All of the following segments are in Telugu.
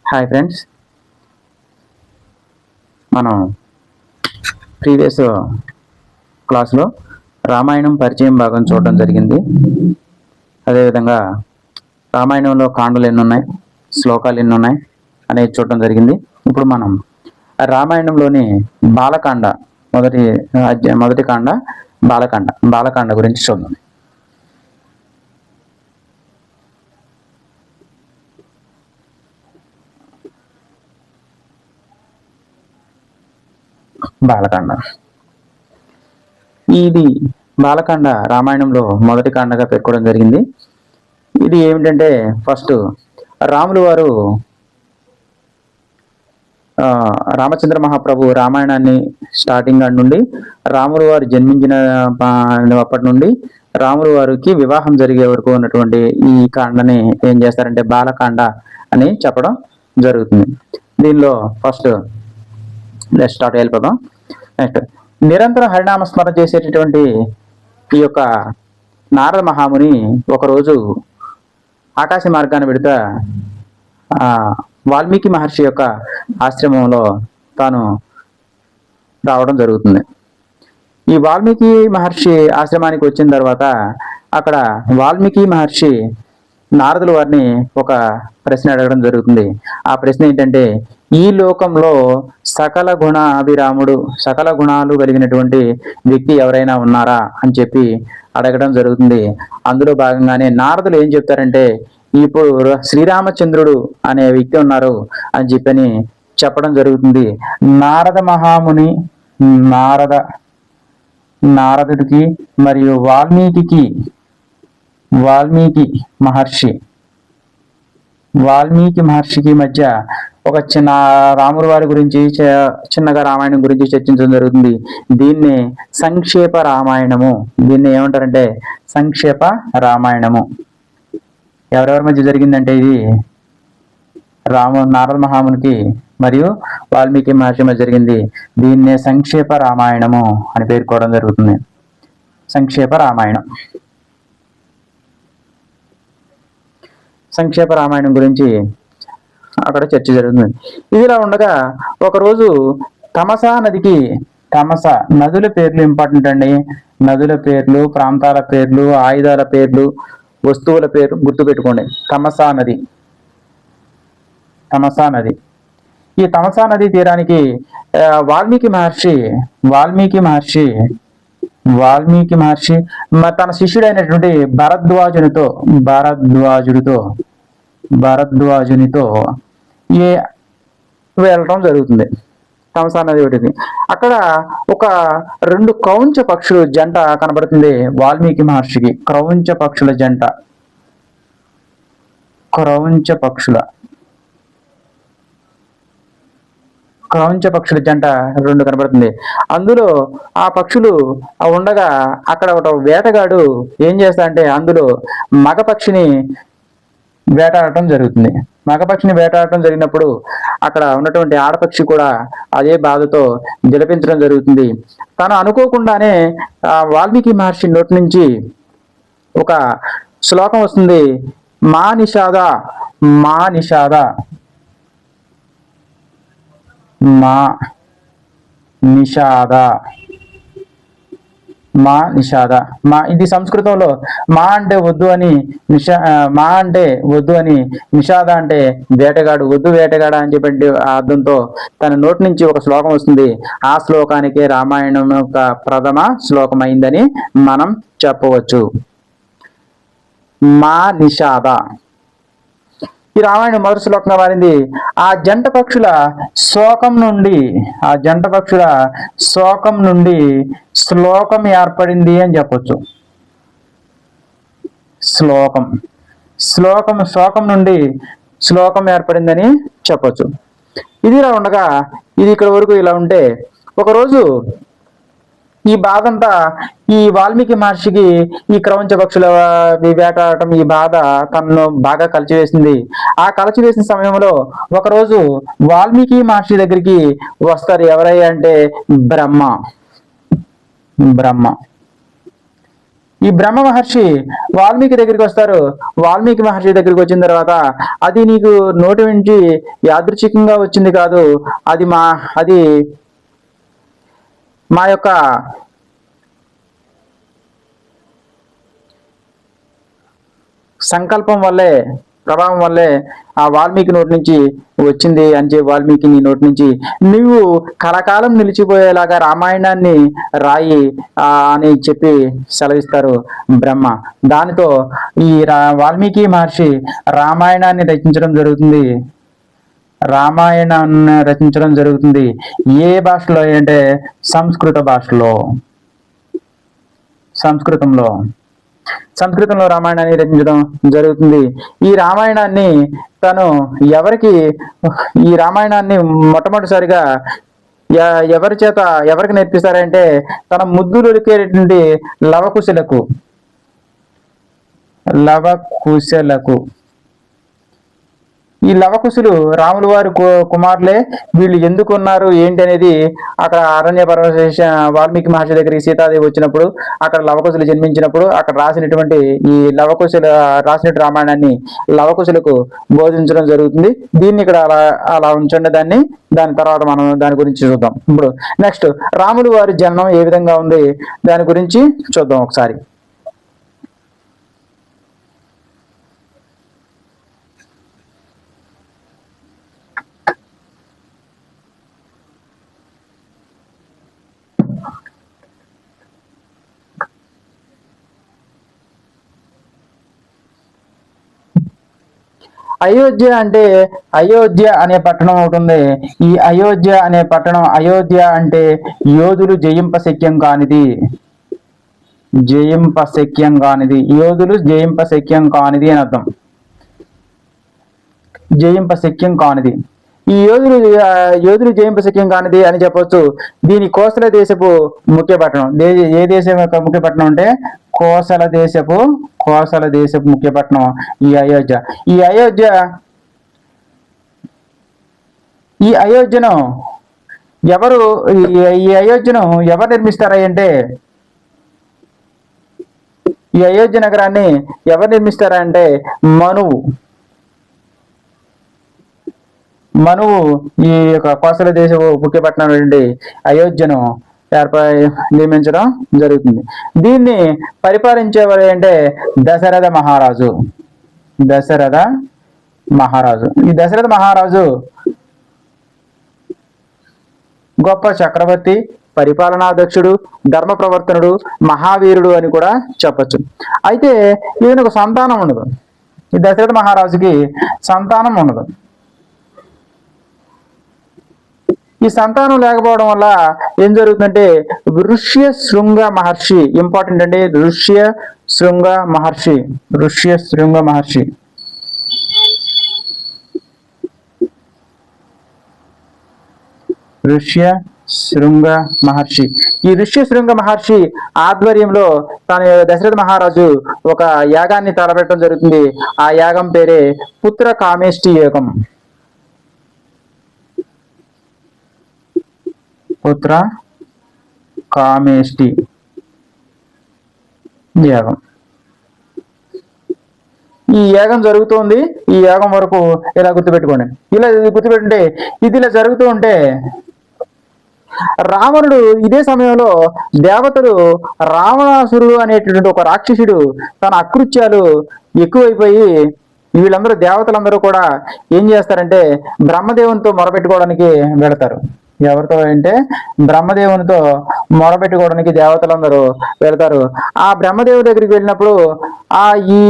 హాయ్ ఫ్రెండ్స్, మనం ప్రీవియస్ క్లాస్లో రామాయణం పరిచయం భాగం చూడడం జరిగింది. అదేవిధంగా రామాయణంలో కాండలు ఎన్ని ఉన్నాయి, శ్లోకాలు ఎన్ని ఉన్నాయి అనేది చూడడం జరిగింది. ఇప్పుడు మనం రామాయణంలోని బాలకాండ మొదటి కాండ బాలకాండ గురించి చూద్దాం. బాలకాండ ఇది బాలకాండ రామాయణంలో మొదటి కాండగా పేర్కోవడం జరిగింది. ఇది ఏమిటంటే ఫస్ట్ రాములు వారు రామచంద్ర మహాప్రభు రామాయణాన్ని స్టార్టింగ్ నుండి రాములు వారు జన్మించిన అప్పటి నుండి రాములు వారికి వివాహం జరిగే వరకు ఉన్నటువంటి ఈ కాండని ఏం చేస్తారంటే బాలకాండ అని చెప్పడం జరుగుతుంది. దీనిలో ఫస్ట్ స్టార్ట్ వెళ్ళిపోదాం. నెక్స్ట్ నిరంతరం హరినామ స్మరణ చేసేటటువంటి ఈ యొక్క నారద మహాముని ఒకరోజు ఆకాశ మార్గాన్ని పెడతా వాల్మీకి మహర్షి యొక్క ఆశ్రమంలో తాను రావడం జరుగుతుంది. ఈ వాల్మీకి మహర్షి ఆశ్రమానికి వచ్చిన తర్వాత అక్కడ వాల్మీకి మహర్షి నారదుల వారిని ఒక ప్రశ్న అడగడం జరుగుతుంది. ఆ ప్రశ్న ఏంటంటే, ఈ లోకంలో సకల గుణాలు కలిగినటువంటి వ్యక్తి ఎవరైనా ఉన్నారా అని చెప్పి అడగడం జరుగుతుంది. అందులో భాగంగానే నారదులు ఏం చెప్తారంటే, ఇప్పుడు శ్రీరామచంద్రుడు అనే వ్యక్తి ఉన్నారు అని చెప్పని చెప్పడం జరుగుతుంది. నారద మహాముని నారదుడికి మరియు వాల్మీకి మహర్షికి మధ్య ఒక చిన్న రాముల వారి గురించి చిన్నగా రామాయణం గురించి చర్చించడం జరుగుతుంది. దీన్ని సంక్షేప రామాయణము, దీన్ని ఏమంటారంటే సంక్షేప రామాయణము. ఎవరెవరి మధ్య జరిగిందంటే ఇది నారద మహామునికి మరియు వాల్మీకి మహర్షి మధ్య జరిగింది. దీన్నే సంక్షేప రామాయణము అని పేర్కోవడం జరుగుతుంది. సంక్షేప రామాయణం గురించి అక్కడ చర్చ జరుగుతుంది. ఇదిలా ఉండగా ఒకరోజు నదుల పేర్లు ఇంపార్టెంట్ అండి. నదుల పేర్లు, ప్రాంతాల పేర్లు, ఆయుధాల పేర్లు, వస్తువుల పేర్లు గుర్తుపెట్టుకోండి. తమసా నది. ఈ తమసా నది తీరానికి వాల్మీకి మహర్షి తన శిష్యుడైనటువంటి భరద్వాజునితో వెళ్ళడం జరుగుతుంది. తమసా నది ఒకటి. అక్కడ ఒక 2 క్రౌంచ పక్షుల జంట కనబడుతుంది వాల్మీకి మహర్షికి. క్రౌంచ పక్షుల జంట 2 కనబడుతుంది. అందులో ఆ పక్షులు ఉండగా అక్కడ ఒక వేటగాడు ఏం చేస్తా అంటే అందులో మగపక్షిని వేటాడటం జరుగుతుంది. జరిగినప్పుడు అక్కడ ఉన్నటువంటి ఆడపక్షి కూడా అదే బాధతో జలపించడం జరుగుతుంది. తను అనుకోకుండానే వాల్మీకి మహర్షి నోటి నుంచి ఒక శ్లోకం వస్తుంది. మా నిషాద ఇది సంస్కృతంలో మా అంటే వద్దు అని, నిషాద అంటే వేటగాడు, వద్దు వేటగాడ అని చెప్పి అర్థంతో తన నోటి నుంచి ఒక శ్లోకం వస్తుంది. ఆ శ్లోకానికే రామాయణం యొక్క ప్రథమ శ్లోకం అయిందని మనం చెప్పవచ్చు. మా నిషాద ఈ రామాయణం మొదటి శ్లోకంగా మారింది. ఆ జంట పక్షుల శోకం నుండి శ్లోకం ఏర్పడింది అని చెప్పొచ్చు. శోకం నుండి శ్లోకం ఏర్పడిందని చెప్పొచ్చు. ఇది ఇలా ఉండగా ఇది ఇక్కడ వరకు ఇలా ఉంటే ఒకరోజు ఈ బాధ అంతా ఈ వాల్మీకి మహర్షికి ఈ క్రౌంచ పక్షుల వేటాడటం ఈ బాధ తనను బాగా కలిచివేసింది. ఆ కలిచివేసిన సమయంలో ఒకరోజు వాల్మీకి మహర్షి దగ్గరికి వస్తారు. ఎవరయ్యా అంటే బ్రహ్మ. ఈ బ్రహ్మ మహర్షి వాల్మీకి దగ్గరికి వస్తారు. వాల్మీకి మహర్షి దగ్గరికి వచ్చిన తర్వాత, అది నీకు నోటి నుంచి యాదృచ్ఛికంగా వచ్చింది కాదు, అది మా యొక్క సంకల్పం వల్లే, ప్రభావం వల్లే ఆ వాల్మీకి నోటి నుంచి వచ్చింది అని చెప్పి, వాల్మీకి నీ నోటి నుంచి నువ్వు కలకాలం నిలిచిపోయేలాగా రామాయణాన్ని రాయి అని చెప్పి సెలవిస్తారు బ్రహ్మ. దానితో ఈ వాల్మీకి మహర్షి రామాయణాన్ని రచించడం జరుగుతుంది. రామాయణాన్ని రచించడం జరుగుతుంది ఏ భాషలో అంటే సంస్కృత భాషలో, సంస్కృతంలో రామాయణాన్ని రచించడం జరుగుతుంది. ఈ రామాయణాన్ని తను ఈ రామాయణాన్ని మొట్టమొదటిసారిగా ఎవరికి నేర్పిస్తారంటే తన ముద్దులొలికేటువంటి లవకుశలకు ఈ లవకుశులు రాముల వారి కుమారులే. వీళ్ళు ఎందుకు ఉన్నారు ఏంటి అనేది అక్కడ అరణ్య పరమేశ వాల్మీకి మహర్షి దగ్గరికి సీతాదేవి వచ్చినప్పుడు, అక్కడ లవకుశులు జన్మించినప్పుడు అక్కడ రాసినటువంటి ఈ లవకుశులు రాసినటువంటి రామాయణాన్ని లవకుశులకు బోధించడం జరుగుతుంది. దీన్ని ఇక్కడ అలా ఉంచండి దాని తర్వాత మనం దాని గురించి చూద్దాం. ఇప్పుడు నెక్స్ట్ రాములు వారి జన్మం ఏ విధంగా ఉంది దాని గురించి చూద్దాం ఒకసారి. అయోధ్య అంటే అయోధ్య అనే పట్టణం ఒకటి ఉంది. ఈ అయోధ్య అనే పట్టణం, అయోధ్య అంటే యోధులు జయింపశక్యం కానిది, యోధులు జయింపశక్యం కానిది అని అర్థం. జయింపశక్యం కానిది, ఈ యోధులు జయింపశక్యం కానిది అని చెప్పొచ్చు. దీని కోసల దేశపు ముఖ్య పట్టణం. ఏ దేశం యొక్క ముఖ్య పట్టణం అంటే కోసల దేశపు ముఖ్య పట్టణం ఈ అయోధ్య. ఈ అయోధ్యను ఎవరు నిర్మిస్తారా అంటే, ఈ అయోధ్య నగరాన్ని ఎవరు నిర్మిస్తారా అంటే మనువు ఈ యొక్క కోసల దేశపు ముఖ్య పట్టణం నుండి అయోధ్యను నిర్మించడం జరుగుతుంది. దీన్ని పరిపాలించేవారు అంటే దశరథ మహారాజు. ఈ దశరథ మహారాజు గొప్ప చక్రవర్తి, పరిపాలనాధ్యక్షుడు, ధర్మ ప్రవర్తనుడు, మహావీరుడు అని కూడా చెప్పచ్చు. అయితే ఈయనకు సంతానం ఉండదు. ఈ దశరథ మహారాజుకి సంతానం ఉండదు. ఈ సంతానం లేకపోవడం వల్ల ఏం జరుగుతుందంటే ఋష్యశృంగ మహర్షి, ఇంపార్టెంట్ అండి, ఋష్యశృంగ మహర్షి ఈ ఋష్యశృంగ మహర్షి ఆధ్వర్యంలో దశరథ మహారాజు ఒక యాగాన్ని తలపెట్టడం జరుగుతుంది. ఆ యాగం పేరే పుత్ర కామేష్టి యాగం. యాగం. ఈ యాగం జరుగుతుంది. ఈ యాగం వరకు ఇలా గుర్తుపెట్టుకోండి. ఇది ఇలా జరుగుతూ ఉంటే రావణుడు ఇదే సమయంలో దేవతలు రావణాసురుడు అనేటటువంటి ఒక రాక్షసుడు తన అకృత్యాలు ఎక్కువైపోయి దేవతలందరూ కూడా ఏం చేస్తారంటే బ్రహ్మదేవునితో మొరపెట్టుకోవడానికి వెళతారు. ఎవరితో అంటే బ్రహ్మదేవునితో మొరపెట్టుకోవడానికి దేవతలందరూ వెళతారు. ఆ బ్రహ్మదేవుడి దగ్గరికి వెళ్ళినప్పుడు ఈ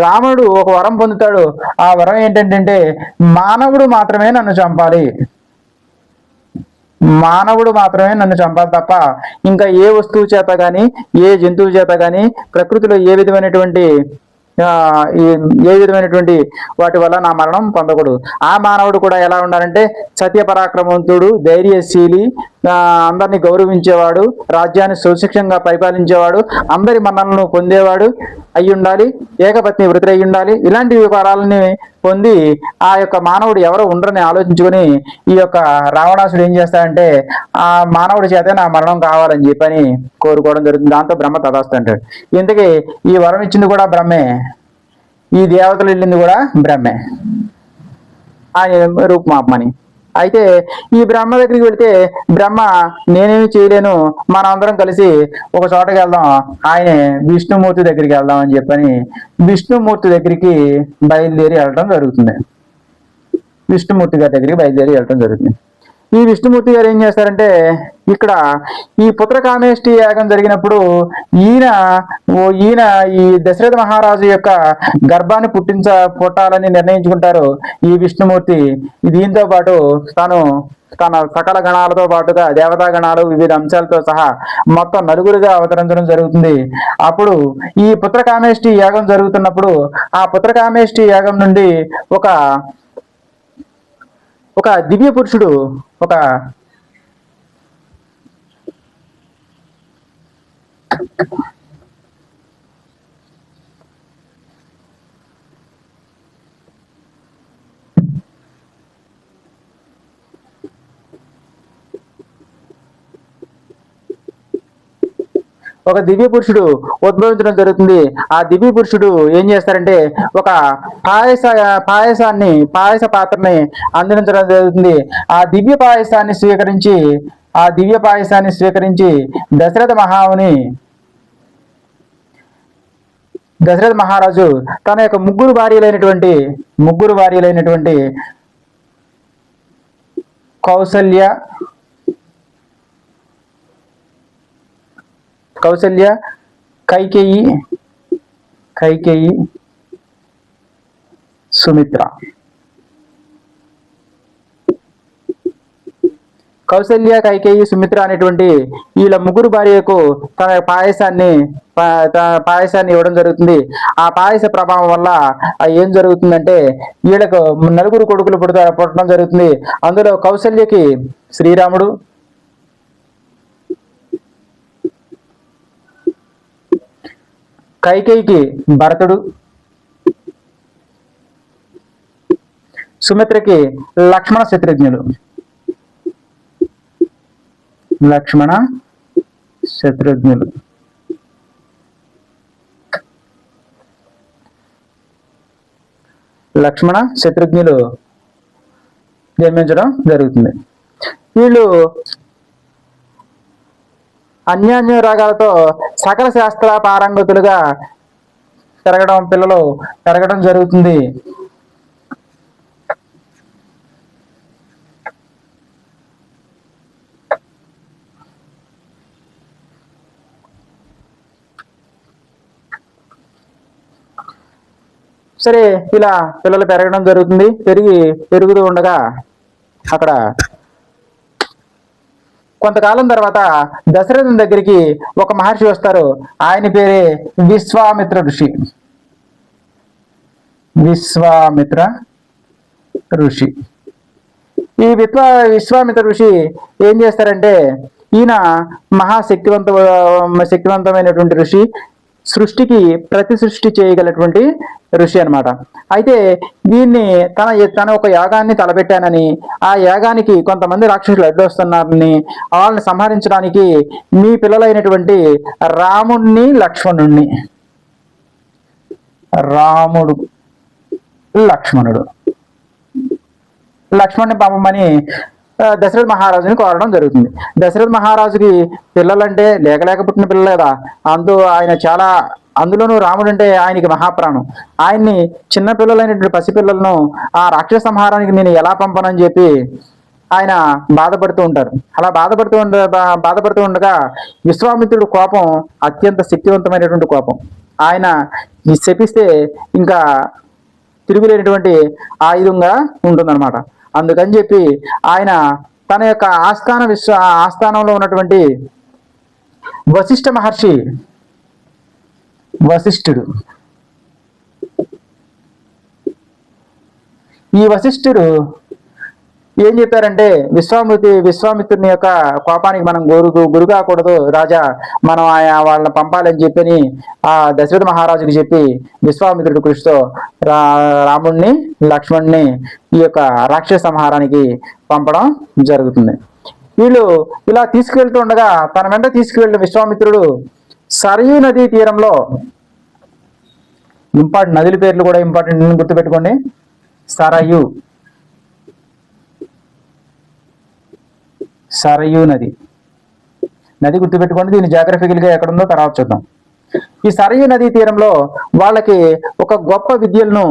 రావణుడు ఒక వరం పొందుతాడు. ఆ వరం ఏంటంటే మానవుడు మాత్రమే నన్ను చంపాలి తప్ప ఇంకా ఏ వస్తువు చేత గాని, ఏ జంతువు చేత గాని, ప్రకృతిలో ఏ విధమైనటువంటి వాటి వల్ల నా మరణం పొందకూడదు. ఆ మానవుడు కూడా ఎలా ఉండాలంటే సత్య పరాక్రమవంతుడు, ధైర్యశీలి, అందరినీ గౌరవించేవాడు, రాజ్యాన్ని సుశిక్షంగా పరిపాలించేవాడు, అందరి మన్ననలను పొందేవాడు, అయి ఉండాలి, ఏకపత్ని వృతులు అయి ఉండాలి. ఇలాంటి వరాలని పొంది ఆ యొక్క మానవుడు ఎవరో ఉండరని ఆలోచించుకొని ఈ యొక్క రావణాసుడు ఏం చేస్తాడంటే ఆ మానవుడి చేత నా మరణం కావాలని చెప్పని కోరుకోవడం జరుగుతుంది. దాంతో బ్రహ్మ తదాస్తు అంటాడు. ఇంతకీ ఈ వరం ఇచ్చింది కూడా బ్రహ్మే, ఈ దేవతలు వెళ్ళింది కూడా బ్రహ్మే, ఆయన రూపమాపమని. అయితే ఈ బ్రహ్మ దగ్గరికి వెళితే బ్రహ్మ నేనేమి చేయలేను, మనందరం కలిసి ఒక చోటకి వెళ్దాం, ఆయనే విష్ణుమూర్తి దగ్గరికి వెళ్దాం అని చెప్పని విష్ణుమూర్తి దగ్గరికి బయలుదేరి వెళ్ళడం జరుగుతుంది. విష్ణుమూర్తి గారి దగ్గరికి బయలుదేరి వెళ్ళడం జరుగుతుంది. ఈ విష్ణుమూర్తి గారు ఏం చేస్తారంటే ఇక్కడ ఈ పుత్రకామేష్టి యాగం జరిగినప్పుడు ఈయన ఈ దశరథ మహారాజు యొక్క గర్భాన్ని పుట్టాలని నిర్ణయించుకుంటారు ఈ విష్ణుమూర్తి. దీంతో పాటు తన సకల గణాలతో పాటుగా దేవతా గణాలు వివిధ అంశాలతో సహా మొత్తం నలుగురుగా అవతరించడం జరుగుతుంది. అప్పుడు ఈ పుత్రకామేష్టి యాగం జరుగుతున్నప్పుడు ఆ పుత్రకామేష్టి యాగం నుండి ఒక దివ్య పురుషుడు ఉద్భవించడం జరుగుతుంది. ఆ దివ్య పురుషుడు ఏం చేస్తారంటే ఒక పాయస పాత్రని అందించడం జరుగుతుంది. ఆ దివ్య పాయసాన్ని స్వీకరించి దశరథ మహారాజు తన యొక్క ముగ్గురు భార్యలైనటువంటి కౌసల్య, కైకేయి, సుమిత్ర. కౌసల్య, కైకేయి, సుమిత్ర అనేటువంటి వీళ్ళ ముగ్గురు భార్యకు తన పాయసాన్ని ఇవ్వడం జరుగుతుంది. ఆ పాయస ప్రభావం వల్ల ఏం జరుగుతుందంటే వీళ్ళకు నలుగురు కొడుకులు పుట్టడం జరుగుతుంది. అందులో కౌసల్యకి శ్రీరాముడు, కైకేయికి భరతుడు, సుమిత్రకి లక్ష్మణ శత్రుఘ్నులు. జన్మించడం జరుగుతుంది. వీళ్ళు అన్యోన్య రాగాలతో సకల శాస్త్ర పారంగతులుగా పిల్లలు పెరగడం జరుగుతుంది. సరే, ఇలా పిల్లలు పెరగడం జరుగుతుంది. పెరుగుతూ ఉండగా అక్కడ కొంతకాలం తర్వాత దశరథుని దగ్గరికి ఒక మహర్షి వస్తారు. ఆయన పేరే విశ్వామిత్ర ఋషి. ఈ విశ్వామిత్ర ఋషి ఏం చేస్తారంటే ఈయన శక్తివంతమైనటువంటి ఋషి, సృష్టికి ప్రతి సృష్టి చేయగలటువంటి ఋషి అన్నమాట. అయితే దీన్ని తన ఒక యాగాన్ని తలపెట్టానని, ఆ యాగానికి కొంతమంది రాక్షసులు అడ్డొస్తున్నారని, వాళ్ళని సంహరించడానికి మీ పిల్లలైనటువంటి రాముణ్ణి లక్ష్మణుని పంపమని దశరథ మహారాజుని కోరడం జరుగుతుంది. దశరథ మహారాజుకి పిల్లలంటే లేక పుట్టిన పిల్లలు కదా, అందులోనూ రాముడు అంటే ఆయనకి మహాప్రాణం. ఆయన్ని చిన్న పిల్లలైనటువంటి పసిపిల్లలను ఆ రాక్షస సంహారానికి నేను ఎలా పంపనని చెప్పి ఆయన బాధపడుతూ ఉంటారు. అలా బాధపడుతూ ఉండగా విశ్వామిత్రుడు కోపం అత్యంత శక్తివంతమైనటువంటి కోపం. ఆయన శపిస్తే ఇంకా తిరుగులేనటువంటి ఆయుధంగా ఉంటుందన్నమాట. అందుకని చెప్పి ఆయన తన యొక్క ఆస్థానంలో ఉన్నటువంటి వశిష్ఠుడు ఏం చెప్పారంటే విశ్వామిత్రుని యొక్క కోపానికి మనం గురి కాకూడదు రాజా, మనం వాళ్ళని పంపాలని చెప్పని ఆ దశరథ మహారాజుకి చెప్పి విశ్వామిత్రుడి కృషితో రాముడిని లక్ష్మణ్ణి ఈ యొక్క రాక్షస సంహారానికి పంపడం జరుగుతుంది. వీళ్ళు ఇలా తీసుకువెళ్తూ ఉండగా తన వెంట తీసుకువెళ్ళిన విశ్వామిత్రుడు సరయూ నదీ తీరంలో, ఇంపార్టెంట్ నదుల పేర్లు కూడా ఇంపార్టెంట్, గుర్తుపెట్టుకోండి. సరయూ నది గుర్తుపెట్టుకోండి. దీని జాగ్రఫికల్గా ఎక్కడుందో తర్వాత చూద్దాం. ఈ సరయూ నదీ తీరంలో వాళ్ళకి ఒక గొప్ప విద్యలను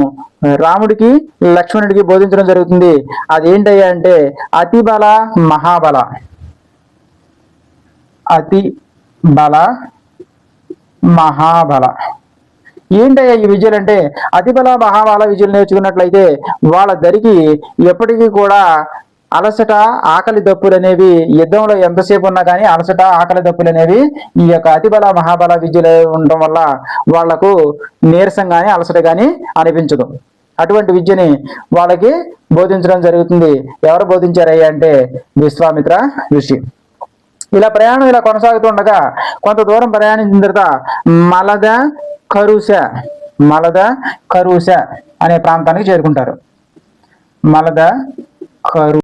రాముడికి లక్ష్మణుడికి బోధించడం జరుగుతుంది. అదేంటయ్యా అంటే అతి బల మహాబల. అతి బల మహాబల ఏంటయ్యా ఈ విద్యలు అంటే, అతిబల మహాబల విద్యలు నేర్చుకున్నట్లయితే వాళ్ళ దరికి ఎప్పటికీ కూడా అలసట ఆకలి దప్పులు అనేవి, యుద్ధంలో ఎంతసేపు ఉన్నా కానీ అలసట ఆకలి దప్పులు అనేవి ఈ యొక్క అతిబల మహాబల విద్యలు ఉండటం వల్ల వాళ్లకు నీరసం కానీ అలసట కానీ అనిపించదు. అటువంటి విద్యని వాళ్ళకి బోధించడం జరుగుతుంది. ఎవరు బోధించారయ్యా అంటే విశ్వామిత్ర ఋషి. ఇలా ప్రయాణం ఇలా కొనసాగుతుండగా కొంత దూరం ప్రయాణించిన తర్వాత మలద కరుస అనే ప్రాంతానికి చేరుకుంటారు. మలద కరు